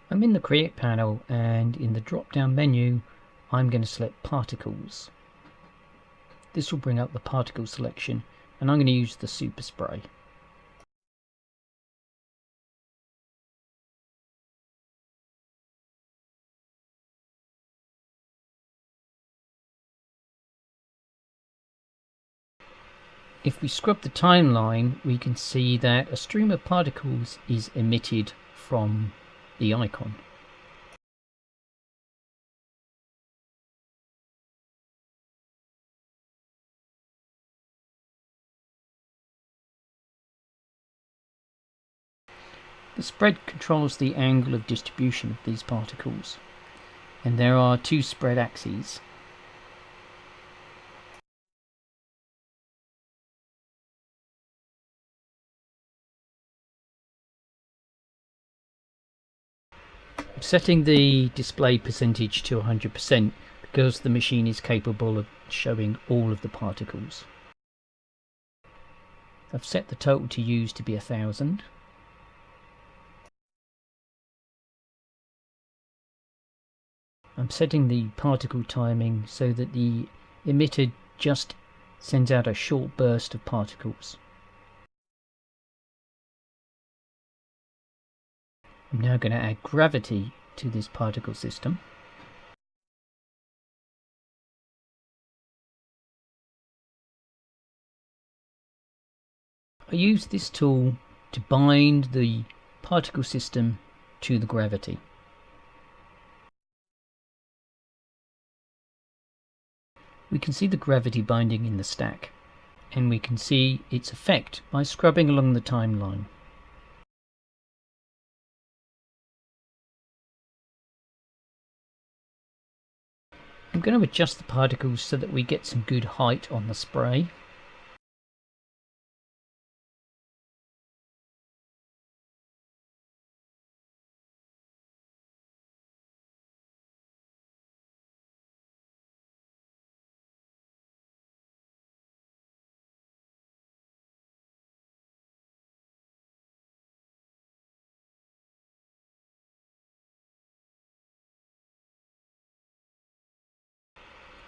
I'm in the Create panel, and in the drop-down menu I'm going to select Particles. This will bring up the particle selection, and I'm going to use the Super Spray. If we scrub the timeline, we can see that a stream of particles is emitted from the icon. The spread controls the angle of distribution of these particles, and there are two spread axes. I'm setting the display percentage to 100% because the machine is capable of showing all of the particles. I've set the total to use to be 1000. I'm setting the particle timing so that the emitter just sends out a short burst of particles. I'm now going to add gravity to this particle system. I use this tool to bind the particle system to the gravity. We can see the gravity binding in the stack, and we can see its effect by scrubbing along the timeline. I'm going to adjust the particles so that we get some good height on the spray.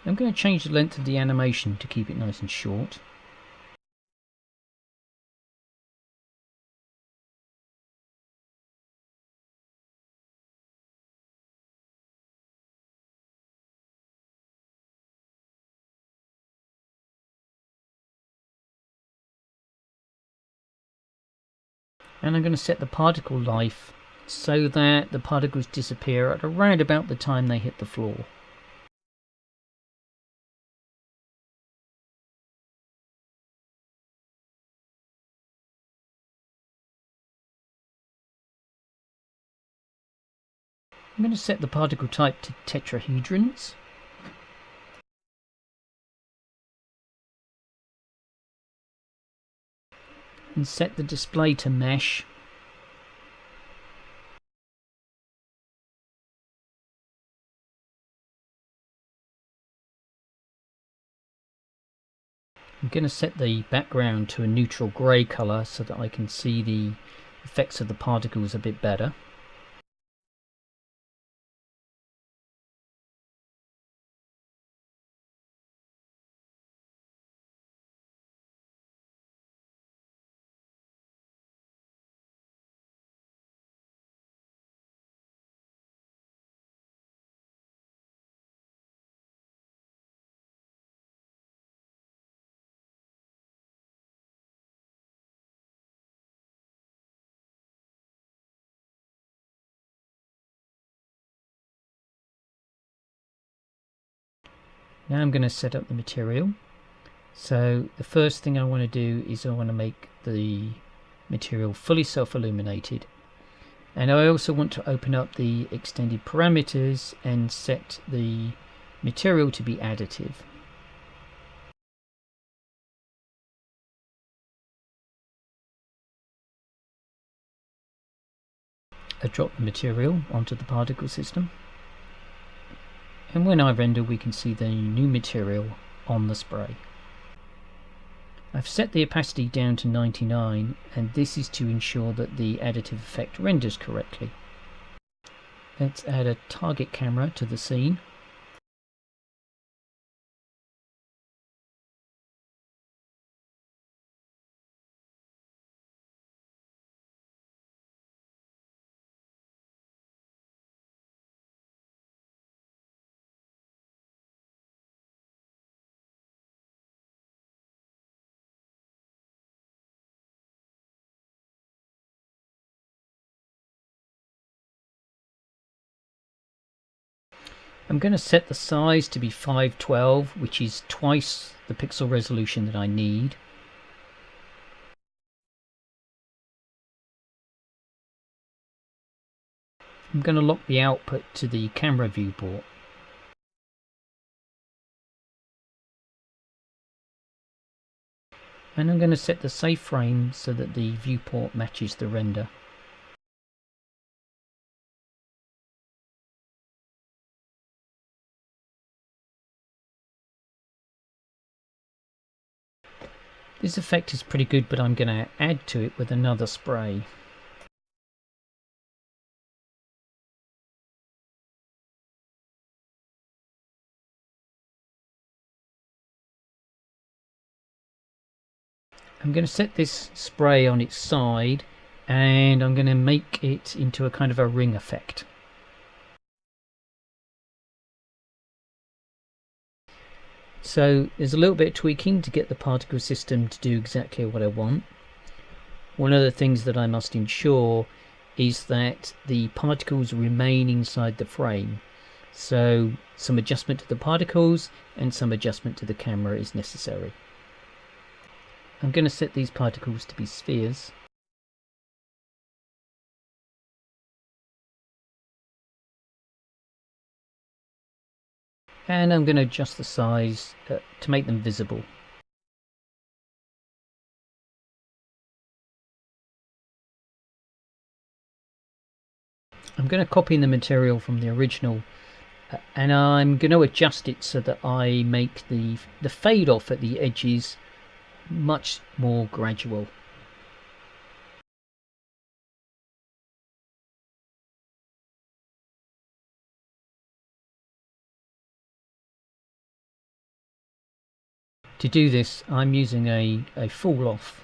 I'm going to change the length of the animation to keep it nice and short. And I'm going to set the particle life so that the particles disappear at around about the time they hit the floor. I'm going to set the particle type to tetrahedrons. And set the display to mesh. I'm going to set the background to a neutral grey colour so that I can see the effects of the particles a bit better. Now I'm going to set up the material. So the first thing I want to do is I want to make the material fully self-illuminated, and I also want to open up the extended parameters and set the material to be additive. I drop the material onto the particle system, and when I render we can see the new material on the spray. I've set the opacity down to 99, and this is to ensure that the additive effect renders correctly. Let's add a target camera to the scene. I'm going to set the size to be 512, which is twice the pixel resolution that I need. I'm going to lock the output to the camera viewport. And I'm going to set the safe frame so that the viewport matches the render. This effect is pretty good, but I'm going to add to it with another spray. I'm going to set this spray on its side and I'm going to make it into a kind of a ring effect. So there's a little bit of tweaking to get the particle system to do exactly what I want. One of the things that I must ensure is that the particles remain inside the frame. So some adjustment to the particles and some adjustment to the camera is necessary. I'm going to set these particles to be spheres. And I'm going to adjust the size to make them visible. I'm going to copy the material from the original and I'm going to adjust it so that I make the fade off at the edges much more gradual. To do this, I'm using a fall off.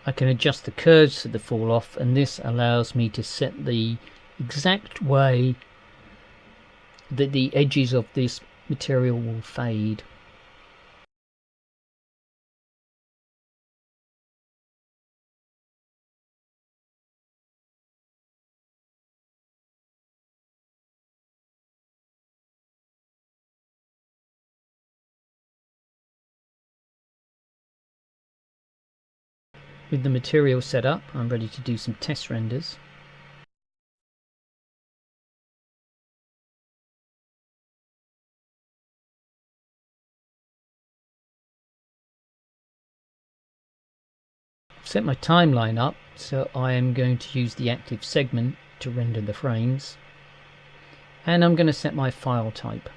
I can adjust the curves to the fall off, and this allows me to set the exact way that the edges of this material will fade. With the material set up, I'm ready to do some test renders. I've set my timeline up, so I am going to use the active segment to render the frames. And I'm going to set my file type.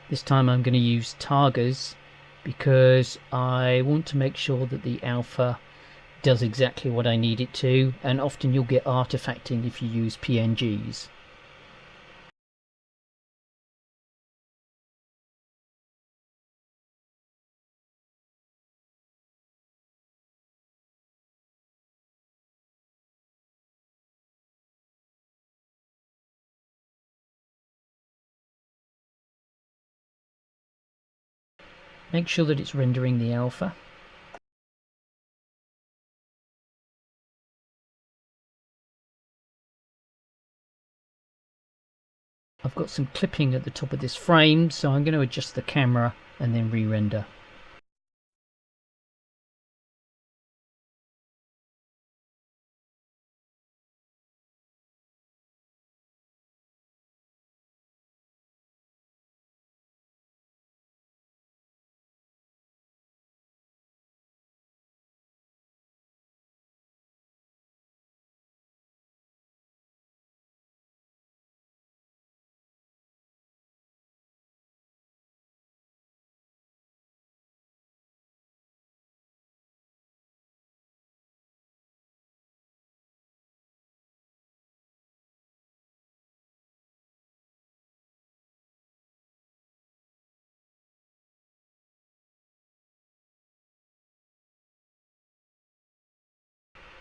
This time I'm going to use Targas because I want to make sure that the alpha does exactly what I need it to, and often you'll get artifacting if you use PNGs. Make sure that it's rendering the alpha. I've got some clipping at the top of this frame, so I'm going to adjust the camera and then re-render.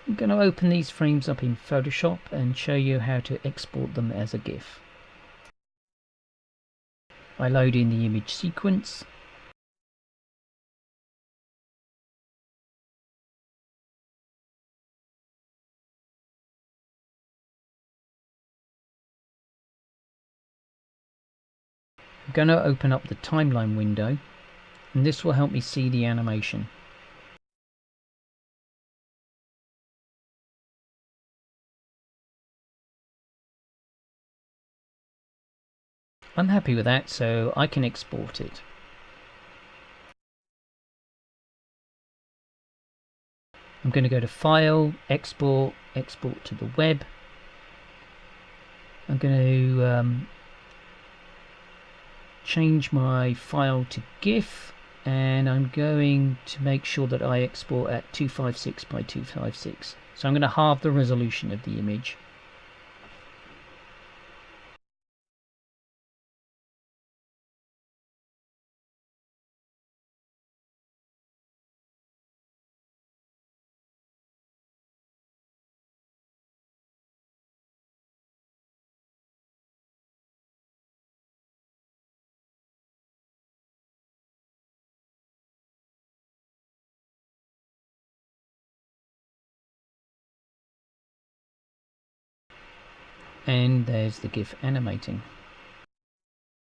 I'm going to open these frames up in Photoshop and show you how to export them as a GIF. I load in the image sequence. I'm going to open up the timeline window, and this will help me see the animation. I'm happy with that, so I can export it. I'm going to go to File, Export, Export to the web. I'm going to change my file to GIF, and I'm going to make sure that I export at 256 by 256. So I'm going to halve the resolution of the image. And there's the GIF animating.